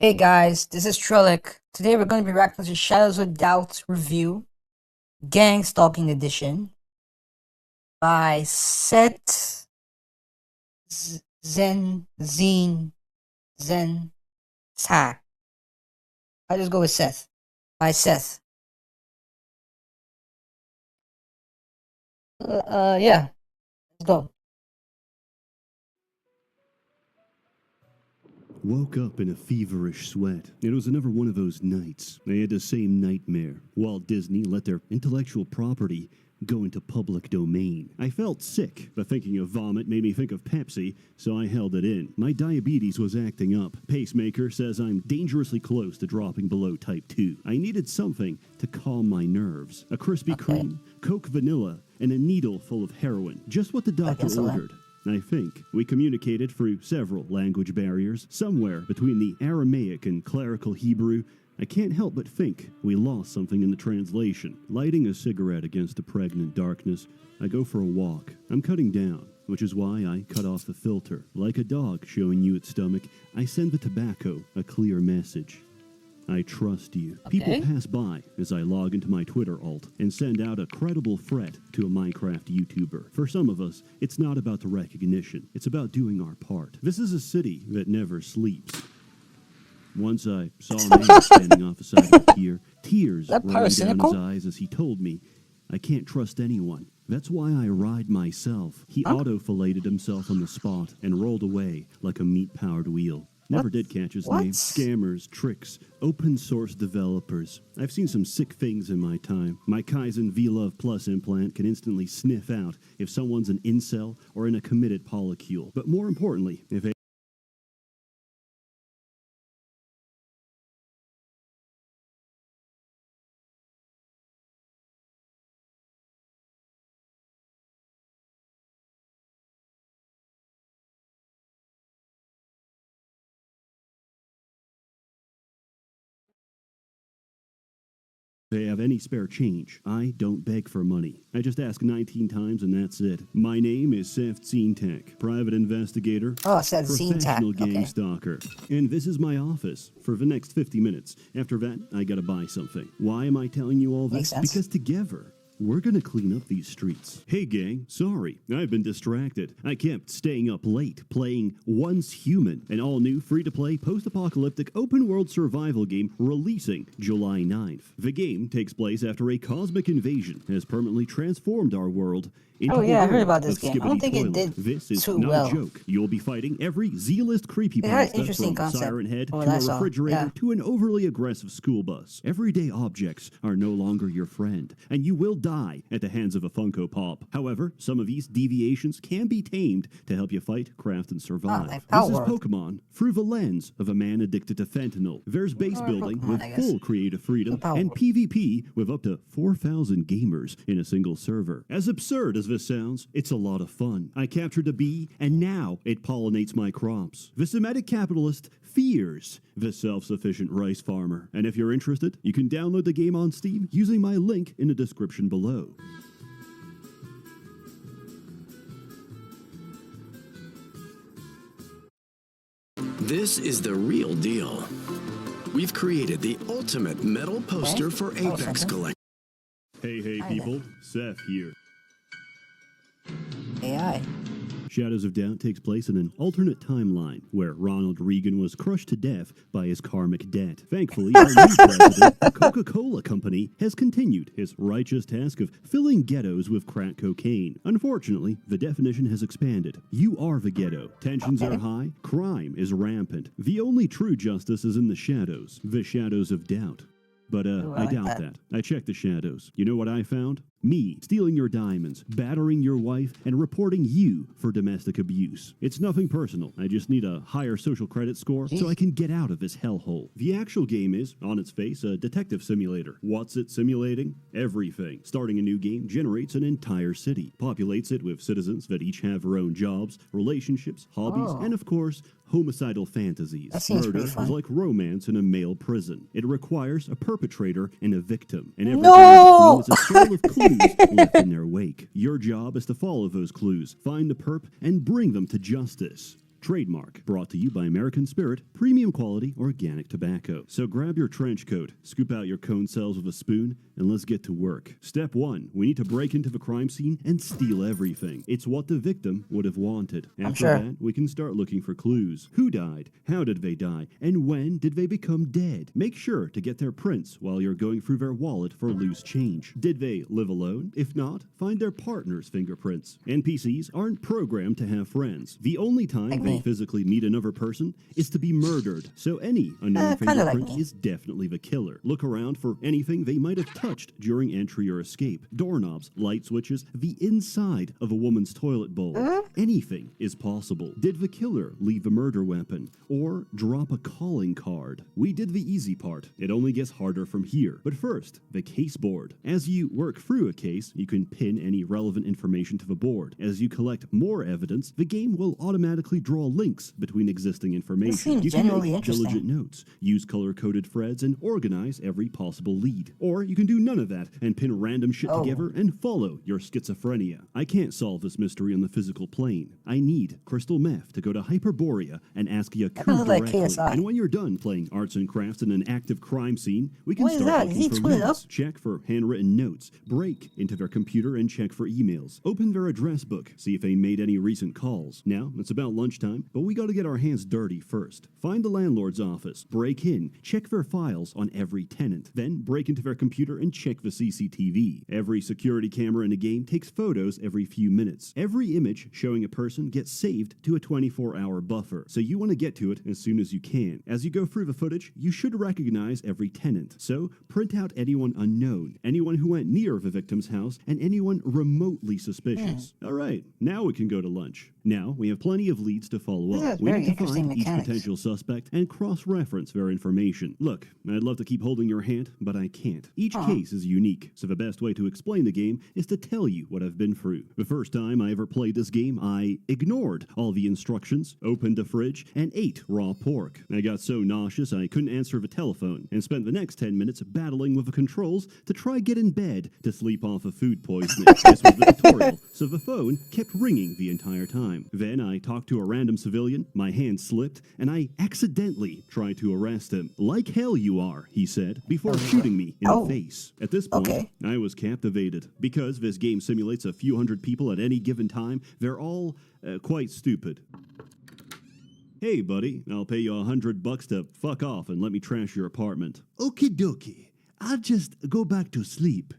Hey guys, this is Trellec. Today we're going to be reacting to Shadows of Doubt review, Gang Stalking Edition by Seth Zen Tach. I just go with Seth. By Seth. Yeah, let's go. Woke up in a feverish sweat. It was another one of those nights. I had the same nightmare. Walt Disney let their intellectual property go into public domain. I felt sick, but thinking of vomit made me think of Pepsi, so I held it in. My diabetes was acting up. Pacemaker says I'm dangerously close to dropping below type 2. I needed something to calm my nerves. A Krispy Kreme, Coke Vanilla, and a needle full of heroin. Just what the doctor ordered. I think. We communicated through several language barriers. Somewhere between the Aramaic and clerical Hebrew, I can't help but think we lost something in the translation. Lighting a cigarette against the pregnant darkness, I go for a walk. I'm cutting down, which is why I cut off the filter. Like a dog showing you its stomach, I send the tobacco a clear message. I trust you. Okay. People pass by as I log into my Twitter alt and send out a credible threat to a Minecraft YouTuber. For some of us, it's not about the recognition. It's about doing our part. This is a city that never sleeps. Once I saw a man standing off the side of a pier, tears rolling down his eyes as he told me, I can't trust anyone. That's why I ride myself. He auto-filleted himself on the spot and rolled away like a meat-powered wheel. Never did catch his name. Scammers, tricks, open source developers. I've seen some sick things in my time. My Kaizen V-Love Plus implant can instantly sniff out if someone's an incel or in a committed polycule. But more importantly, if they have any spare change, I don't beg for money. I just ask 19 times and that's it. My name is SsethTzeentach, private investigator, professional game stalker. And this is my office for the next 50 minutes. After that, I gotta buy something. Why am I telling you all this? Because together, we're gonna clean up these streets. Hey gang, sorry, I've been distracted. I kept staying up late playing Once Human, an all-new free-to-play post-apocalyptic open-world survival game releasing July 9th. The game takes place after a cosmic invasion has permanently transformed our world into I heard about this game. I don't think it did This is too not well. a joke. You'll be fighting every Z-list creepypasta from Siren Head to a refrigerator to an overly aggressive school bus. Everyday objects are no longer your friend, and you will die at the hands of a Funko Pop. However, some of these deviations can be tamed to help you fight, craft, and survive. This is Pokemon through the lens of a man addicted to fentanyl. There's base building with full creative freedom and PvP with up to 4,000 gamers in a single server. As absurd as this sounds, it's a lot of fun. I captured a bee, and now it pollinates my crops. The Semitic capitalist fears the self-sufficient rice farmer. And if you're interested, you can download the game on Steam using my link in the description below. This is the real deal. We've created the ultimate metal poster for Apex Collection. Hey people, Seth here. AI. Shadows of Doubt takes place in an alternate timeline where Ronald Reagan was crushed to death by his karmic debt. Thankfully, our new president, the Coca-Cola Company, has continued his righteous task of filling ghettos with crack cocaine. Unfortunately, the definition has expanded. You are the ghetto. Tensions are high. Crime is rampant. The only true justice is in the shadows. The shadows of doubt. But I doubt that. I checked the shadows. You know what I found? Me stealing your diamonds, battering your wife, and reporting you for domestic abuse. It's nothing personal. I just need a higher social credit score so I can get out of this hellhole. The actual game is, on its face, a detective simulator. What's it simulating? Everything. Starting a new game generates an entire city, populates it with citizens that each have their own jobs, relationships, hobbies, and of course, homicidal fantasies. Murder is like romance in a male prison. It requires a perpetrator and a victim. And every is a trail of clues left in their wake. Your job is to follow those clues, find the perp, and bring them to justice. Trademark. Brought to you by American Spirit, premium quality organic tobacco. So grab your trench coat, scoop out your cone cells with a spoon, and let's get to work. Step 1. We need to break into the crime scene and steal everything. It's what the victim would have wanted. After that, we can start looking for clues. Who died? How did they die? And when did they become dead? Make sure to get their prints while you're going through their wallet for loose change. Did they live alone? If not, find their partner's fingerprints. NPCs aren't programmed to have friends. The only time they physically meet another person is to be murdered. So any unknown fingerprint is definitely the killer. Look around for anything they might have touched during entry or escape. Doorknobs, light switches, the inside of a woman's toilet bowl. Anything is possible. Did the killer leave a murder weapon or drop a calling card? We did the easy part. It only gets harder from here. But first, the case board. As you work through a case, you can pin any relevant information to the board. As you collect more evidence, the game will automatically draw links between existing information. You can make diligent notes, use color-coded threads, and organize every possible lead. Or you can do none of that and pin random shit together and follow your schizophrenia. I can't solve this mystery on the physical plane. I need crystal meth to go to Hyperborea and ask Yaku directly. And when you're done playing arts and crafts in an active crime scene, we can start looking for leads. Check for handwritten notes, break into their computer and check for emails, open their address book, see if they made any recent calls. Now, it's about lunchtime, but we gotta get our hands dirty first. Find the landlord's office, break in, check their files on every tenant, then break into their computer and check the CCTV. Every security camera in the game takes photos every few minutes. Every image showing a person gets saved to a 24-hour buffer, so you want to get to it as soon as you can. As you go through the footage, you should recognize every tenant, so print out anyone unknown, anyone who went near the victim's house, and anyone remotely suspicious. Alright, now we can go to lunch. Now, we have plenty of leads to follow up. We need to find each potential suspect and cross-reference their information. Look, I'd love to keep holding your hand, but I can't. Each case is unique, so the best way to explain the game is to tell you what I've been through. The first time I ever played this game, I ignored all the instructions, opened a fridge, and ate raw pork. I got so nauseous I couldn't answer the telephone, and spent the next 10 minutes battling with the controls to try get in bed to sleep off of food poisoning. This was the tutorial, so the phone kept ringing the entire time. Then I talked to a random civilian, my hand slipped, and I accidentally tried to arrest him. Like hell you are, he said, before shooting me in the face. At this point, I was captivated. Because this game simulates a few hundred people at any given time, they're all quite stupid. Hey, buddy, I'll pay you $100 to fuck off and let me trash your apartment. Okie dokie. I'll just go back to sleep.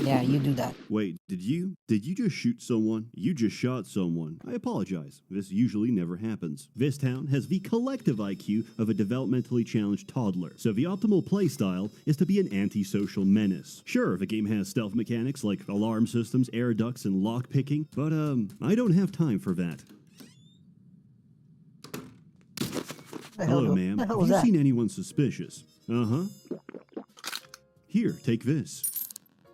Yeah, you do that. Wait, did you just shoot someone? You just shot someone. I apologize. This usually never happens. This town has the collective IQ of a developmentally challenged toddler, so the optimal playstyle is to be an antisocial menace. Sure, the game has stealth mechanics like alarm systems, air ducts, and lockpicking, but I don't have time for that. Hello, ma'am. Have you seen anyone suspicious? Uh-huh. Here, take this.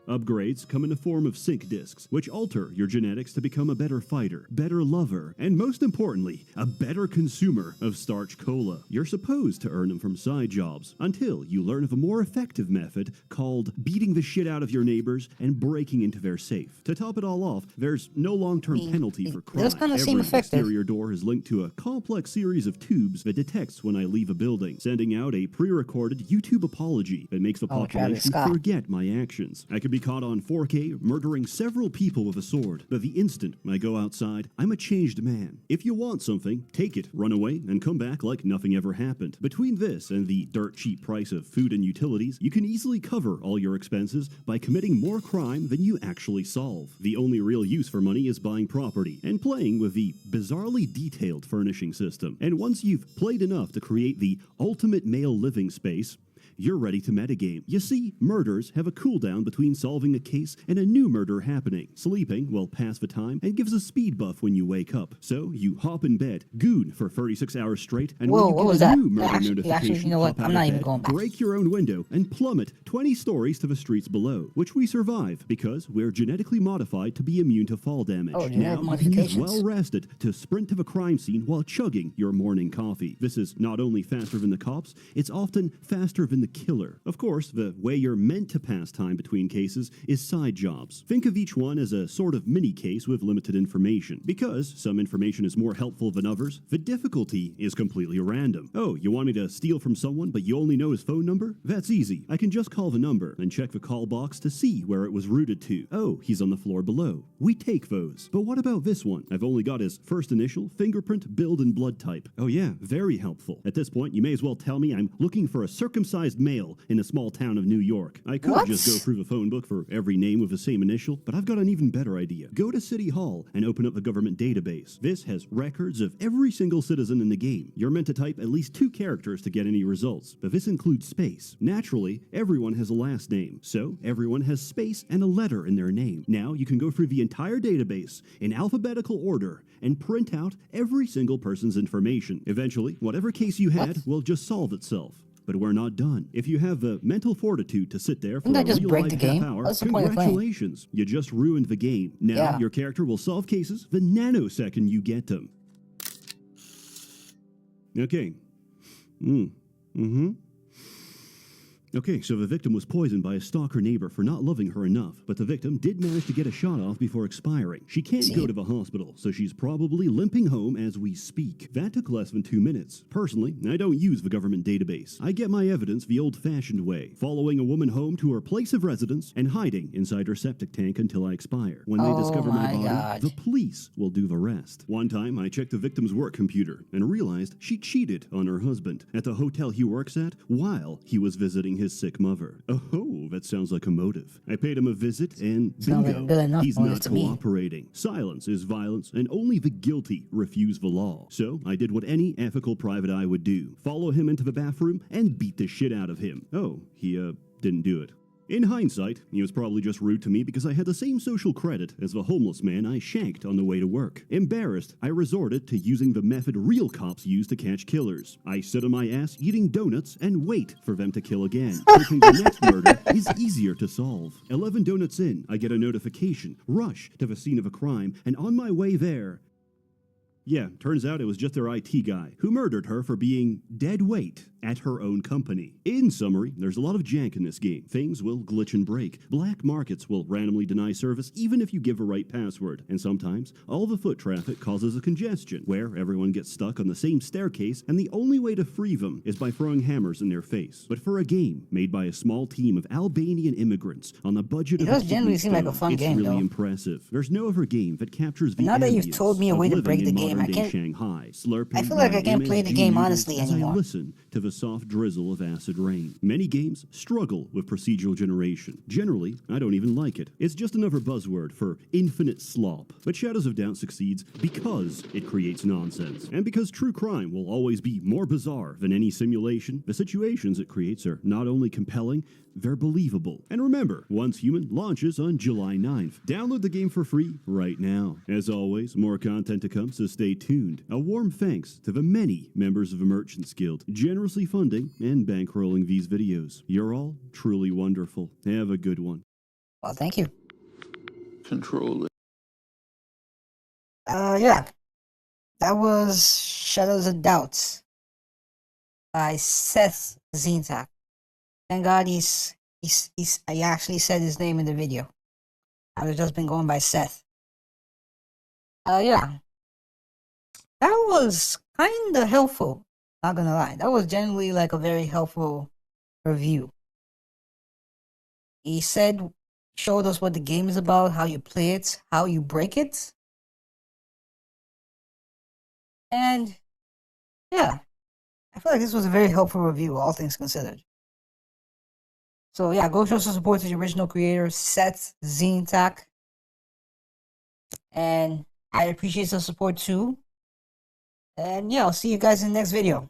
Upgrades come in the form of sync discs, which alter your genetics to become a better fighter, better lover, and most importantly, a better consumer of starch cola. You're supposed to earn them from side jobs, until you learn of a more effective method called beating the shit out of your neighbors and breaking into their safe. To top it all off, there's no long-term penalty for crime. Every exterior door is linked to a complex series of tubes that detects when I leave a building, sending out a pre-recorded YouTube apology that makes the population forget my actions. I could be caught on 4K murdering several people with a sword, but the instant I go outside, I'm a changed man. If you want something, take it, run away, and come back like nothing ever happened. Between this and the dirt cheap price of food and utilities, you can easily cover all your expenses by committing more crime than you actually solve. The only real use for money is buying property and playing with the bizarrely detailed furnishing system. And once you've played enough to create the ultimate male living space, you're ready to metagame. You see, murders have a cooldown between solving a case and a new murder happening. Sleeping will pass the time and gives a speed buff when you wake up. So you hop in bed, goon for 36 hours straight, and when you get a new murder notification, you know what? I'm not even going back. Break your own window and plummet 20 stories to the streets below, which we survive because we're genetically modified to be immune to fall damage. Now you can use well rested to sprint to the crime scene while chugging your morning coffee. This is not only faster than the cops, it's often faster than the killer. Of course, the way you're meant to pass time between cases is side jobs. Think of each one as a sort of mini case with limited information. Because some information is more helpful than others, the difficulty is completely random. Oh, you want me to steal from someone but you only know his phone number? That's easy. I can just call the number and check the call box to see where it was routed to. Oh, he's on the floor below. We take those. But what about this one? I've only got his first initial, fingerprint, build, and blood type. Oh yeah, very helpful. At this point, you may as well tell me I'm looking for a circumcised male in a small town of New York. I could just go through the phone book for every name with the same initial, but I've got an even better idea. Go to City Hall and open up the government database. This has records of every single citizen in the game. You're meant to type at least 2 characters to get any results, but this includes space. Naturally, everyone has a last name, so everyone has space and a letter in their name. Now you can go through the entire database in alphabetical order and print out every single person's information. Eventually, whatever case you had will just solve itself. But we're not done. If you have the mental fortitude to sit there for a real-life half-hour, congratulations. You just ruined the game. Now your character will solve cases the nanosecond you get them. Okay. Okay, so the victim was poisoned by a stalker neighbor for not loving her enough, but the victim did manage to get a shot off before expiring. She can't go to the hospital, so she's probably limping home as we speak. That took less than 2 minutes. Personally, I don't use the government database. I get my evidence the old-fashioned way, following a woman home to her place of residence and hiding inside her septic tank until I expire. When they discover my body, the police will do the rest. One time, I checked the victim's work computer and realized she cheated on her husband at the hotel he works at while he was visiting his sick mother. Oh, that sounds like a motive. I paid him a visit and bingo, he's not cooperating. Silence is violence and only the guilty refuse the law. So I did what any ethical private eye would do. Follow him into the bathroom and beat the shit out of him. Oh, he didn't do it. In hindsight, he was probably just rude to me because I had the same social credit as the homeless man I shanked on the way to work. Embarrassed, I resorted to using the method real cops use to catch killers. I sit on my ass eating donuts and wait for them to kill again, thinking the next murder is easier to solve. 11 donuts in, I get a notification, rush to the scene of a crime, and on my way there... Yeah, turns out it was just their IT guy, who murdered her for being dead weight at her own company. In summary, there's a lot of jank in this game. Things will glitch and break. Black markets will randomly deny service even if you give a right password. And sometimes, all the foot traffic causes a congestion, where everyone gets stuck on the same staircase, and the only way to free them is by throwing hammers in their face. But for a game made by a small team of Albanian immigrants on the budget of it does generally seem like a fun game, it's really impressive. There's no other game that captures the now that you've told me a way to break the game, I can't... Shanghai, I feel like I can't play the game honestly anymore. I listen to the soft drizzle of acid rain. Many games struggle with procedural generation. Generally, I don't even like it. It's just another buzzword for infinite slop. But Shadows of Doubt succeeds because it creates nonsense. And because true crime will always be more bizarre than any simulation, the situations it creates are not only compelling, they're believable. And remember, Once Human launches on July 9th. Download the game for free right now. As always, more content to come, so stay tuned. A warm thanks to the many members of the Merchants Guild, generously funding and bankrolling these videos. You're all truly wonderful. Have a good one. Well, thank you. Control it. Yeah. That was Shadows of Doubt by SsethTzeentach. Thank God he actually said his name in the video. I've just been going by Seth. Yeah. That was kind of helpful. Not gonna lie. That was generally like a very helpful review. He showed us what the game is about, how you play it, how you break it. And yeah, I feel like this was a very helpful review, all things considered. So yeah, go show some support to the original creator, SsethTzeentach. And I appreciate the support too. And yeah, I'll see you guys in the next video.